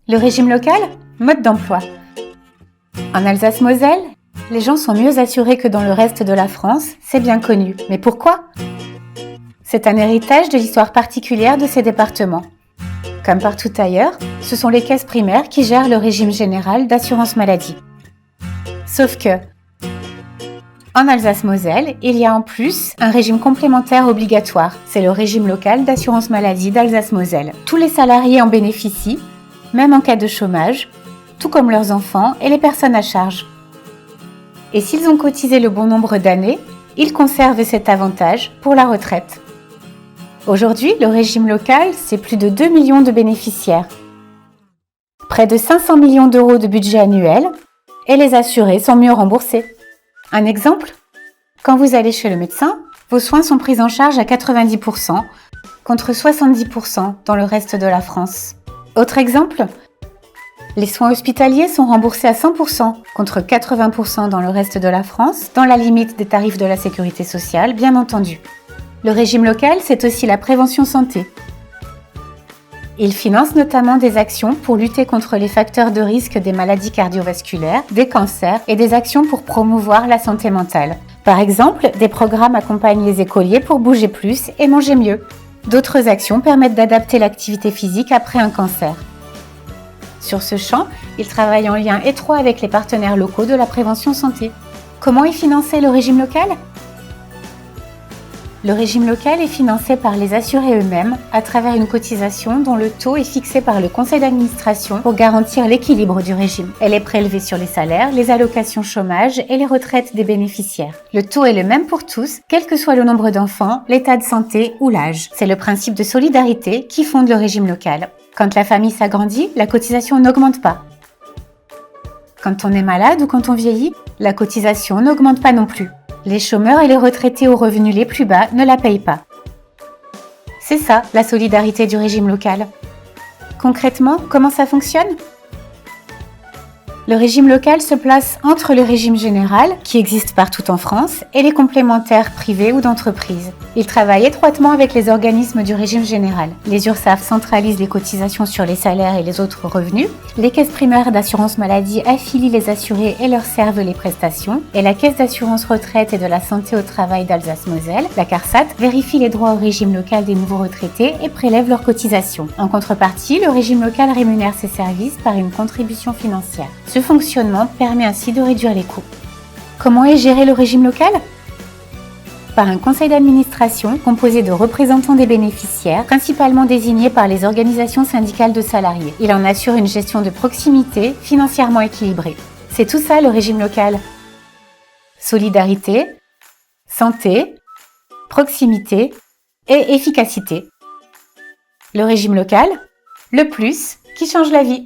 Le régime local, mode d'emploi. En Alsace-Moselle, les gens sont mieux assurés que dans le reste de la France, c'est bien connu. Mais pourquoi? C'est un héritage de l'histoire particulière de ces départements. Comme partout ailleurs, ce sont les caisses primaires qui gèrent le régime général d'assurance maladie. Sauf que, en Alsace-Moselle, il y a en plus un régime complémentaire obligatoire. C'est le régime local d'assurance maladie d'Alsace-Moselle. Tous les salariés en bénéficient, même en cas de chômage, tout comme leurs enfants et les personnes à charge. Et s'ils ont cotisé le bon nombre d'années, ils conservent cet avantage pour la retraite. Aujourd'hui, le régime local, c'est plus de 2 millions de bénéficiaires, près de 500 millions d'euros de budget annuel, et les assurés sont mieux remboursés. Un exemple, quand vous allez chez le médecin, vos soins sont pris en charge à 90%, contre 70% dans le reste de la France. Autre exemple, les soins hospitaliers sont remboursés à 100%, contre 80% dans le reste de la France, dans la limite des tarifs de la sécurité sociale, bien entendu. Le régime local, c'est aussi la prévention santé. Il finance notamment des actions pour lutter contre les facteurs de risque des maladies cardiovasculaires, des cancers et des actions pour promouvoir la santé mentale. Par exemple, des programmes accompagnent les écoliers pour bouger plus et manger mieux. D'autres actions permettent d'adapter l'activité physique après un cancer. Sur ce champ, il travaille en lien étroit avec les partenaires locaux de la prévention santé. Comment est financé le régime local ? Le régime local est financé par les assurés eux-mêmes à travers une cotisation dont le taux est fixé par le conseil d'administration pour garantir l'équilibre du régime. Elle est prélevée sur les salaires, les allocations chômage et les retraites des bénéficiaires. Le taux est le même pour tous, quel que soit le nombre d'enfants, l'état de santé ou l'âge. C'est le principe de solidarité qui fonde le régime local. Quand la famille s'agrandit, la cotisation n'augmente pas. Quand on est malade ou quand on vieillit, la cotisation n'augmente pas non plus. Les chômeurs et les retraités aux revenus les plus bas ne la payent pas. C'est ça, la solidarité du régime local. Concrètement, comment ça fonctionne ? Le régime local se place entre le régime général, qui existe partout en France, et les complémentaires privés ou d'entreprise. Il travaille étroitement avec les organismes du régime général. Les URSSAF centralisent les cotisations sur les salaires et les autres revenus. Les caisses primaires d'assurance maladie affilient les assurés et leur servent les prestations. Et la caisse d'assurance retraite et de la santé au travail d'Alsace-Moselle, la CARSAT, vérifie les droits au régime local des nouveaux retraités et prélève leurs cotisations. En contrepartie, le régime local rémunère ses services par une contribution financière. Ce fonctionnement permet ainsi de réduire les coûts. Comment est géré le régime local ? Par un conseil d'administration composé de représentants des bénéficiaires, principalement désignés par les organisations syndicales de salariés. Il en assure une gestion de proximité financièrement équilibrée. C'est tout ça le régime local. Solidarité, santé, proximité et efficacité. Le régime local, le plus qui change la vie.